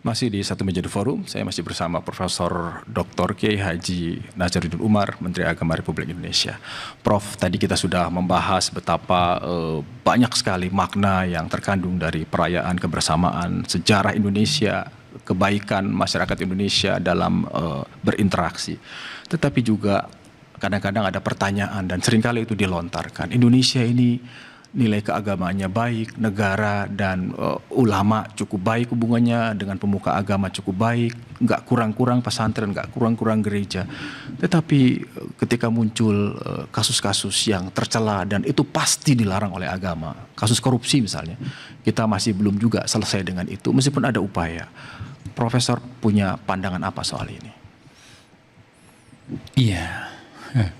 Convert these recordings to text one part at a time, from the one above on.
Masih di Satu Meja The Forum, saya masih bersama Profesor Dr. Kiai Haji Nazaruddin Umar, Menteri Agama Republik Indonesia. Prof, tadi kita sudah membahas betapa banyak sekali makna yang terkandung dari perayaan kebersamaan, sejarah Indonesia, kebaikan masyarakat Indonesia dalam berinteraksi. Tetapi juga kadang-kadang ada pertanyaan dan seringkali itu dilontarkan. Indonesia ini nilai keagamaannya baik, negara dan ulama cukup baik hubungannya dengan pemuka agama cukup baik, nggak kurang-kurang pesantren, nggak kurang-kurang gereja. Tetapi ketika muncul kasus-kasus yang tercela dan itu pasti dilarang oleh agama, kasus korupsi misalnya, kita masih belum juga selesai dengan itu meskipun ada upaya. Profesor punya pandangan apa soal ini? Iya,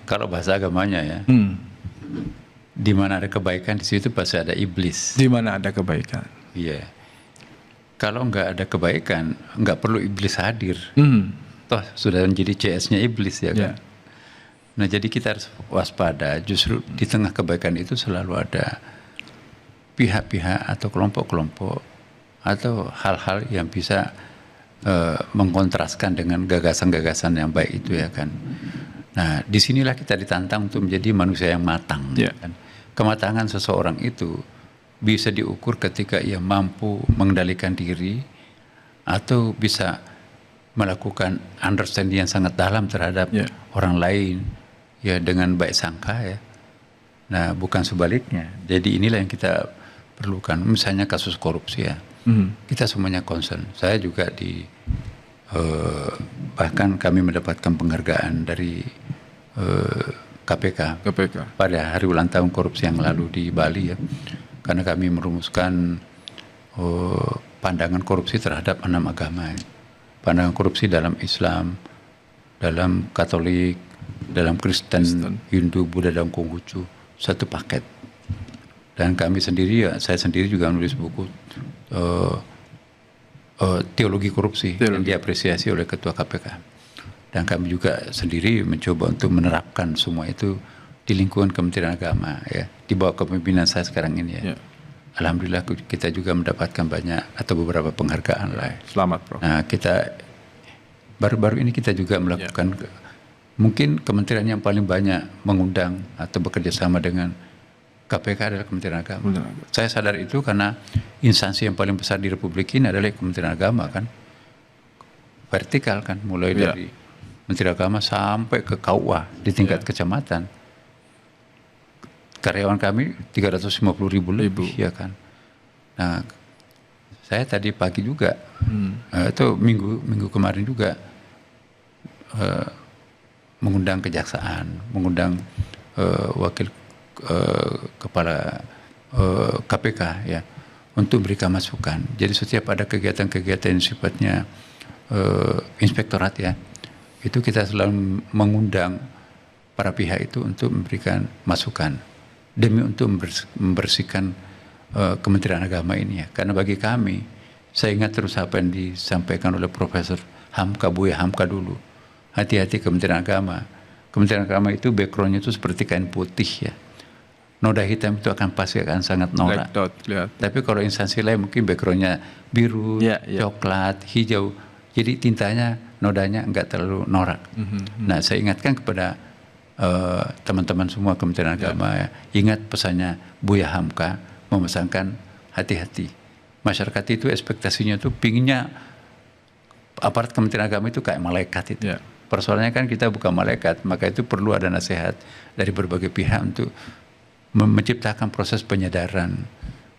kalau bahasa agamanya ya. Di mana ada kebaikan di situ pasti ada iblis. Di mana ada kebaikan? Iya. Kalau nggak ada kebaikan, nggak perlu iblis hadir. Toh sudah menjadi CS-nya iblis ya kan. Nah jadi kita harus waspada. Justru di tengah kebaikan itu selalu ada pihak-pihak atau kelompok-kelompok atau hal-hal yang bisa mengkontraskan dengan gagasan-gagasan yang baik itu ya kan. Nah disinilah kita ditantang untuk menjadi manusia yang matang. Kan? Kematangan seseorang itu bisa diukur ketika ia mampu mengendalikan diri atau bisa melakukan understanding yang sangat dalam terhadap orang lain ya dengan baik sangka ya. Nah bukan sebaliknya. Jadi inilah yang kita perlukan. Misalnya kasus korupsi ya. Kita semuanya concern. Saya juga bahkan kami mendapatkan penghargaan dari KPK pada hari ulang tahun korupsi yang lalu di Bali ya, karena kami merumuskan pandangan korupsi terhadap 6 agama, pandangan korupsi dalam Islam, dalam Katolik, dalam Kristen, Hindu, Buddha dan Konghucu, satu paket. Dan kami sendiri ya, saya sendiri juga menulis buku teologi korupsi yang diapresiasi oleh Ketua KPK. Dan kami juga sendiri mencoba untuk menerapkan semua itu di lingkungan Kementerian Agama ya, di bawah kepemimpinan saya sekarang ini ya. Alhamdulillah kita juga mendapatkan banyak atau beberapa penghargaan lah. Selamat Prof. Nah kita baru-baru ini kita juga melakukan mungkin kementerian yang paling banyak mengundang atau bekerja sama dengan KPK adalah Kementerian Agama. Saya sadar itu karena instansi yang paling besar di Republik ini adalah Kementerian Agama kan, vertikal kan, mulai dari Menteri Agama sampai ke KUA di tingkat kecamatan. Karyawan kami 350.000 lebih ya kan. Nah, saya tadi pagi juga itu minggu kemarin juga mengundang kejaksaan, mengundang wakil kepala KPK ya untuk memberikan masukan. Jadi setiap ada kegiatan-kegiatan yang sifatnya inspektorat ya, itu kita selalu mengundang para pihak itu untuk memberikan masukan demi untuk membersihkan Kementerian Agama ini ya. Karena bagi kami, saya ingat terus apa yang disampaikan oleh Profesor Hamka, Buya Hamka dulu. Hati-hati Kementerian Agama. Kementerian Agama itu backgroundnya itu seperti kain putih ya. Noda hitam itu pasti akan sangat norak. Tapi kalau instansi lain mungkin backgroundnya biru, coklat, hijau. Jadi tintanya, nodanya enggak terlalu norak. Nah saya ingatkan kepada teman-teman semua Kementerian Agama ya, ingat pesannya Buya Hamka memesankan hati-hati. Masyarakat itu ekspektasinya tuh pinginnya aparat Kementerian Agama itu kayak malaikat itu. Persoalannya kan kita bukan malaikat, maka itu perlu ada nasihat dari berbagai pihak untuk menciptakan proses penyadaran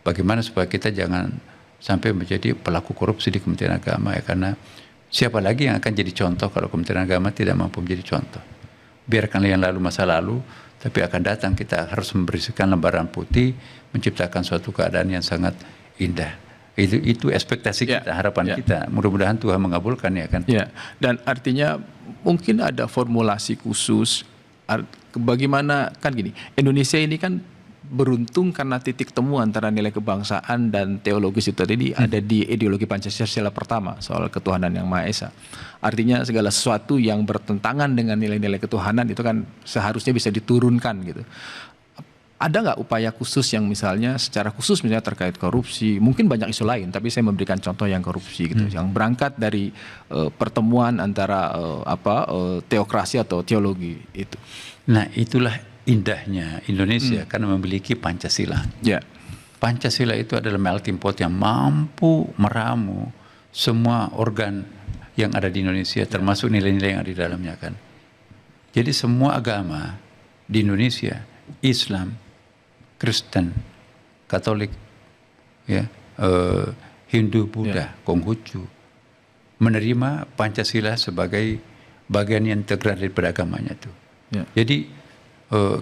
bagaimana supaya kita jangan sampai menjadi pelaku korupsi di Kementerian Agama ya, karena siapa lagi yang akan jadi contoh kalau Kementerian Agama tidak mampu menjadi contoh. Biarkanlah yang lalu masa lalu, tapi akan datang kita harus membersihkan lembaran putih, menciptakan suatu keadaan yang sangat indah. Itu ekspektasi kita, harapan kita. Mudah-mudahan Tuhan mengabulkan ya kan. Ya, dan artinya mungkin ada formulasi khusus bagaimana, kan gini, Indonesia ini kan beruntung karena titik temu antara nilai kebangsaan dan teologis itu tadi ada di ideologi Pancasila pertama soal ketuhanan yang Maha Esa. Artinya segala sesuatu yang bertentangan dengan nilai-nilai ketuhanan itu kan seharusnya bisa diturunkan gitu. ada nggak upaya khusus yang misalnya secara khusus misalnya terkait korupsi, mungkin banyak isu lain, tapi saya memberikan contoh yang korupsi gitu, yang berangkat dari pertemuan antara teokrasi atau teologi itu. Nah, itulah indahnya Indonesia karena memiliki Pancasila. Ya. Pancasila itu adalah melting pot yang mampu meramu semua organ yang ada di Indonesia, termasuk nilai-nilai yang ada di dalamnya kan. Jadi semua agama di Indonesia, Islam, Kristen, Katolik, ya, Hindu, Buddha, Konghucu, menerima Pancasila sebagai bagian yang integral daripada agamanya itu. Ya. Jadi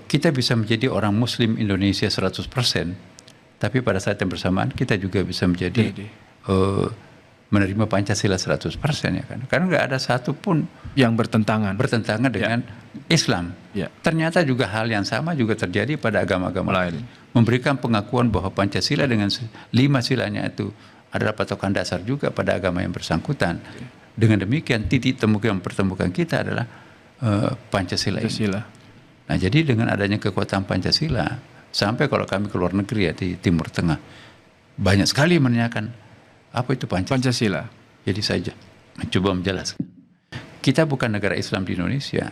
kita bisa menjadi orang Muslim Indonesia 100%, tapi pada saat yang bersamaan kita juga bisa menjadi menerima Pancasila 100% ya kan. Karena nggak ada satupun yang bertentangan dengan Islam. Ya. Ternyata juga hal yang sama juga terjadi pada agama-agama lain. Memberikan pengakuan bahwa Pancasila dengan 5 silanya itu adalah patokan dasar juga pada agama yang bersangkutan. Dengan demikian titik temu yang mempertemukan kita adalah Pancasila ini. Nah, jadi dengan adanya kekuatan Pancasila, sampai kalau kami ke luar negeri ya di Timur Tengah, banyak sekali menanyakan apa itu Pancasila. Jadi saya mencoba menjelaskan. Kita bukan negara Islam di Indonesia,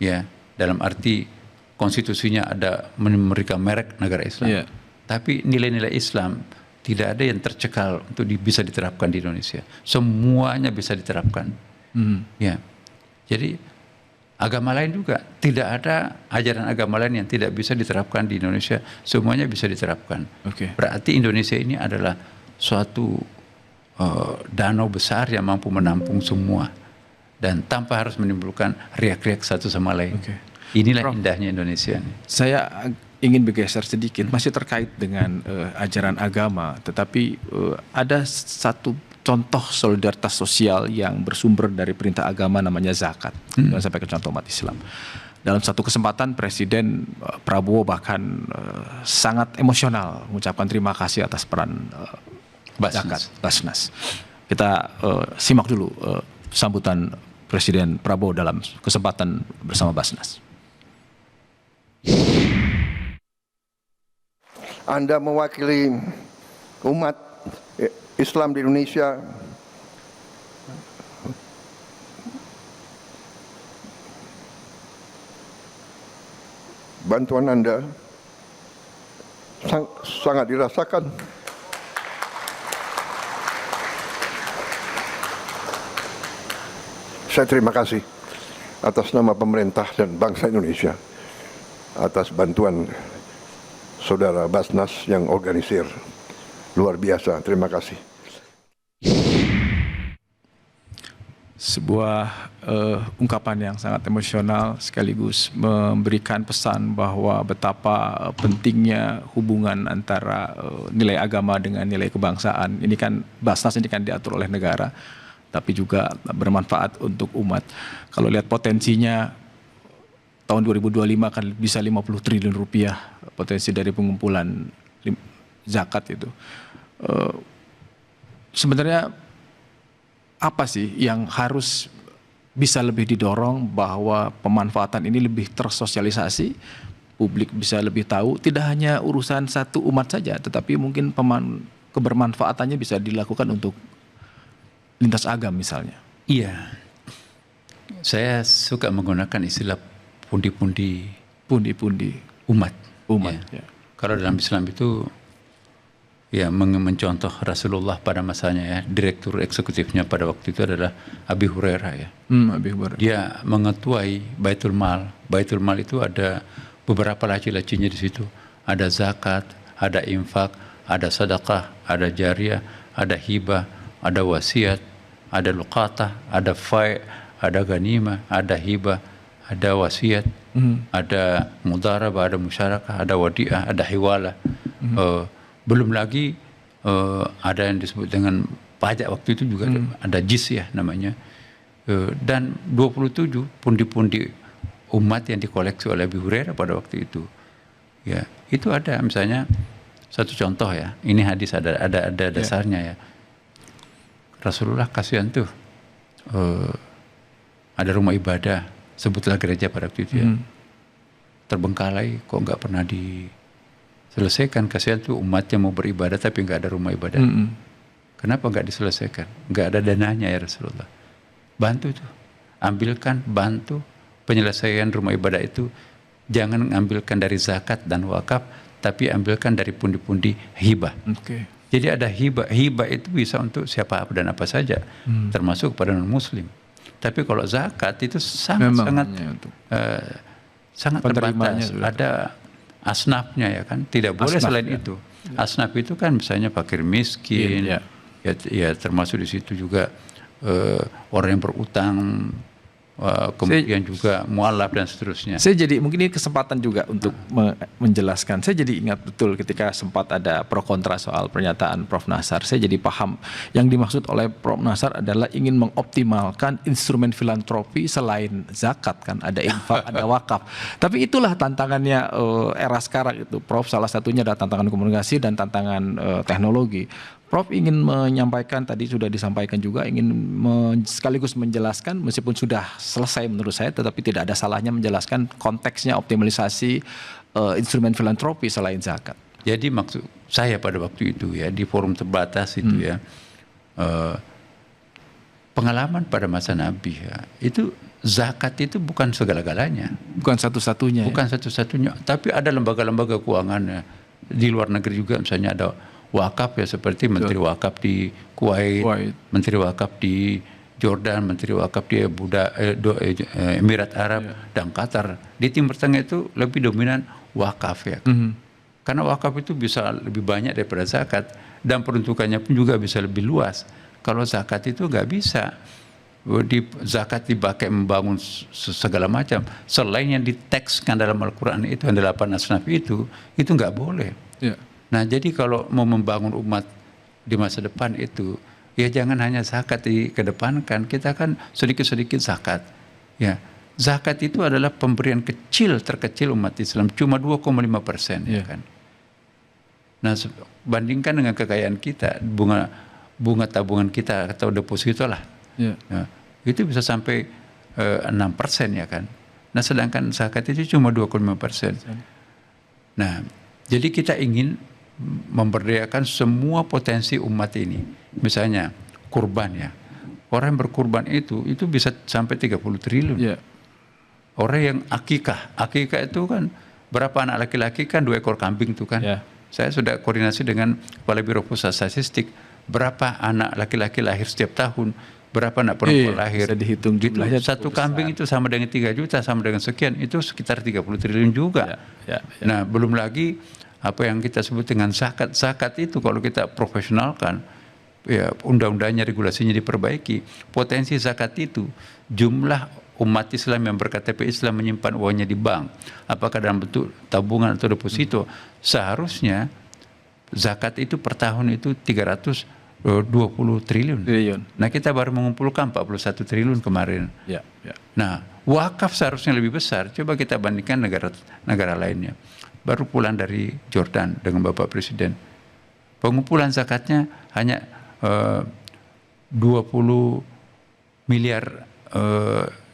ya, dalam arti konstitusinya ada memberikan merek negara Islam, tapi nilai-nilai Islam tidak ada yang tercekal untuk bisa diterapkan di Indonesia. Semuanya bisa diterapkan, ya. Jadi agama lain juga tidak ada ajaran agama lain yang tidak bisa diterapkan di Indonesia. Semuanya bisa diterapkan. Berarti Indonesia ini adalah suatu danau besar yang mampu menampung semua dan tanpa harus menimbulkan riak-riak satu sama lain. Inilah Prof, indahnya Indonesia. Saya ingin bergeser sedikit, masih terkait dengan ajaran agama, tetapi ada satu contoh solidaritas sosial yang bersumber dari perintah agama namanya zakat. Sampai ke contoh umat Islam. Dalam satu kesempatan Presiden Prabowo bahkan sangat emosional mengucapkan terima kasih atas peran zakat, Basnas. Kita simak dulu sambutan Presiden Prabowo dalam kesempatan bersama Basnas. Anda mewakili umat Islam di Indonesia, bantuan Anda sangat dirasakan. Saya terima kasih atas nama pemerintah dan bangsa Indonesia atas bantuan saudara Basnas yang organisir. Luar biasa, terima kasih. Sebuah ungkapan yang sangat emosional sekaligus memberikan pesan bahwa betapa pentingnya hubungan antara nilai agama dengan nilai kebangsaan. Ini kan Basnas ini kan diatur oleh negara, tapi juga bermanfaat untuk umat. Kalau lihat potensinya, tahun 2025 kan bisa 50 triliun rupiah potensi dari pengumpulan zakat itu. Sebenarnya apa sih yang harus bisa lebih didorong bahwa pemanfaatan ini lebih tersosialisasi, publik bisa lebih tahu, tidak hanya urusan satu umat saja, tetapi mungkin kebermanfaatannya bisa dilakukan untuk lintas agama misalnya. Iya, saya suka menggunakan istilah pundi-pundi umat. Ya. Kalau dalam Islam itu ya mencontoh Rasulullah pada masanya ya, direktur eksekutifnya pada waktu itu adalah Abi Hurairah ya. Abi Hurairah. Dia mengetuai Baitul Mal. Baitul Mal itu ada beberapa laci-lacinya di situ. Ada zakat, ada infak, ada sedekah, ada jariyah, ada hibah, ada wasiat, ada luqatah, ada fai', ada ganimah, ada hibah, ada wasiat, ada mudarabah, ada musyarakah, ada wadi'ah, ada hiwalah. Belum lagi ada yang disebut dengan pajak waktu itu juga ada jizyah namanya. Dan 27 pundi-pundi umat yang dikoleksi oleh Abi Hurairah pada waktu itu. Ya, itu ada misalnya satu contoh ya. Ini hadis ada dasarnya ya. Rasulullah kasihan tuh ada rumah ibadah, sebutlah gereja pada waktu itu ya, terbengkalai, kok nggak pernah selesaikan. Kasihan tuh umatnya mau beribadah tapi nggak ada rumah ibadah. Kenapa nggak diselesaikan? Nggak ada dananya ya Rasulullah. Bantu tuh, ambilkan, bantu penyelesaian rumah ibadah itu. Jangan ambilkan dari zakat dan wakaf, tapi ambilkan dari pundi-pundi hibah. Jadi ada hibah. Hibah itu bisa untuk siapa dan apa saja, termasuk kepada non-muslim. Tapi kalau zakat itu sangat terbatas. Ada asnafnya ya kan. Tidak boleh Asnaf, selain itu. Asnaf itu kan misalnya fakir miskin, ya termasuk di situ juga orang yang berutang, kemudian juga mualaf dan seterusnya. Saya jadi mungkin ini kesempatan juga untuk menjelaskan. Saya jadi ingat betul ketika sempat ada pro kontra soal pernyataan Prof. Nasar. Saya jadi paham yang dimaksud oleh Prof. Nasar adalah ingin mengoptimalkan instrumen filantropi selain zakat kan. Ada infak, ada wakaf. Tapi itulah tantangannya era sekarang itu, Prof. Salah satunya adalah tantangan komunikasi dan tantangan teknologi. Prof ingin menyampaikan, tadi sudah disampaikan juga, ingin sekaligus menjelaskan meskipun sudah selesai menurut saya, tetapi tidak ada salahnya menjelaskan konteksnya optimalisasi instrumen filantropi selain zakat. Jadi maksud saya pada waktu itu ya, di forum terbatas itu ya, pengalaman pada masa Nabi ya, itu zakat itu bukan segala-galanya. Bukan satu-satunya. Bukan satu-satunya, tapi ada lembaga-lembaga keuangan ya. Di luar negeri juga misalnya ada wakaf ya, seperti Menteri Wakaf di Kuwait, Menteri Wakaf di Jordan, Menteri Wakaf di Emirat Arab dan Qatar. Di Timur Tengah itu lebih dominan wakaf ya. Karena wakaf itu bisa lebih banyak daripada zakat dan peruntukannya pun juga bisa lebih luas. Kalau zakat itu nggak bisa. Zakat dipakai membangun segala macam. Selain yang ditekskan dalam Al-Quran itu, yang 8 asnaf itu nggak boleh. Nah jadi kalau mau membangun umat di masa depan itu, ya jangan hanya zakat dikedepankan, kita kan sedikit-sedikit zakat. Ya, zakat itu adalah pemberian terkecil umat Islam, cuma 2,5% ya kan. Nah bandingkan dengan kekayaan kita, bunga tabungan kita atau deposito lah, nah, itu bisa sampai 6% ya kan. Nah sedangkan zakat itu cuma 2,5%. Nah jadi kita ingin memberdayakan semua potensi umat ini. Misalnya kurban ya. Orang yang berkurban itu bisa sampai 30 triliun. Orang yang akikah itu kan berapa anak laki-laki kan 2 ekor kambing itu kan. Saya sudah koordinasi dengan Kepala Biro Pusat Statistik, berapa anak laki-laki lahir setiap tahun, berapa anak perempuan lahir. Bisa dihitung jumlahnya. Satu kambing itu sama dengan 3 juta, sama dengan sekian, itu sekitar 30 triliun juga. Nah belum lagi apa yang kita sebut dengan zakat. Zakat itu kalau kita profesionalkan, ya undang-undangnya, regulasinya diperbaiki, potensi zakat itu jumlah umat Islam yang berKTP Islam menyimpan uangnya di bank, apakah dalam bentuk tabungan atau deposito, seharusnya zakat itu per tahun itu 320 triliun. Nah kita baru mengumpulkan 41 triliun kemarin. Nah wakaf seharusnya lebih besar. Coba kita bandingkan negara lainnya. Baru pulang dari Jordan dengan Bapak Presiden. Pengumpulan zakatnya hanya 20 miliar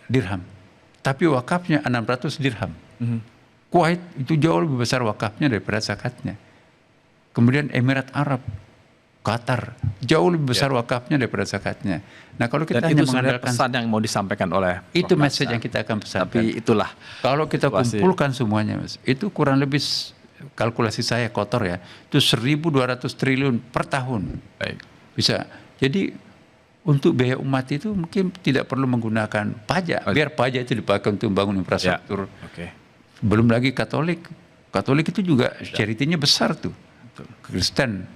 dirham. Tapi wakafnya 600 dirham. Kuwait itu jauh lebih besar wakafnya daripada zakatnya. Kemudian Emirat Arab, Qatar, jauh lebih besar wakafnya daripada zakatnya. Nah kalau kita hanya mengandalkan pesan yang mau disampaikan oleh itu message yang kita akan pesankan. Tapi itulah kalau kita kumpulkan semuanya, Mas, itu kurang lebih, kalkulasi saya kotor ya, itu 1.200 triliun per tahun. Bisa. Jadi untuk biaya umat itu mungkin tidak perlu menggunakan pajak, biar pajak itu dipakai untuk membangun infrastruktur. Belum lagi Katolik itu juga charity-nya besar tuh. Kristen,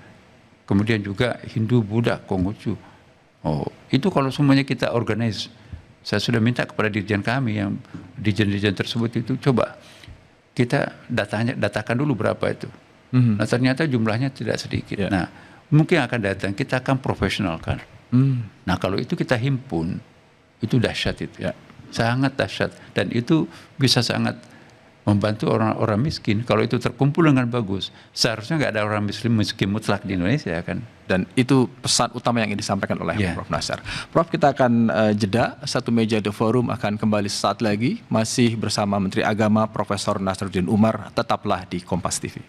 kemudian juga Hindu, Buddha, Konghucu. Itu kalau semuanya kita organize. Saya sudah minta kepada dirjen kami, yang dirjen-dirjen tersebut itu, coba kita datakan dulu berapa itu. Nah ternyata jumlahnya tidak sedikit. Nah mungkin akan datang, kita akan profesionalkan. Nah kalau itu kita himpun, itu dahsyat itu. Sangat dahsyat. Dan itu bisa sangat membantu orang-orang miskin. Kalau itu terkumpul dengan bagus, seharusnya nggak ada orang miskin mutlak di Indonesia kan. Dan itu pesan utama yang ingin disampaikan oleh Prof. Nasar. Prof, kita akan jeda. Satu meja The Forum akan kembali sesaat lagi. Masih bersama Menteri Agama Profesor Nasaruddin Umar. Tetaplah di Kompas TV.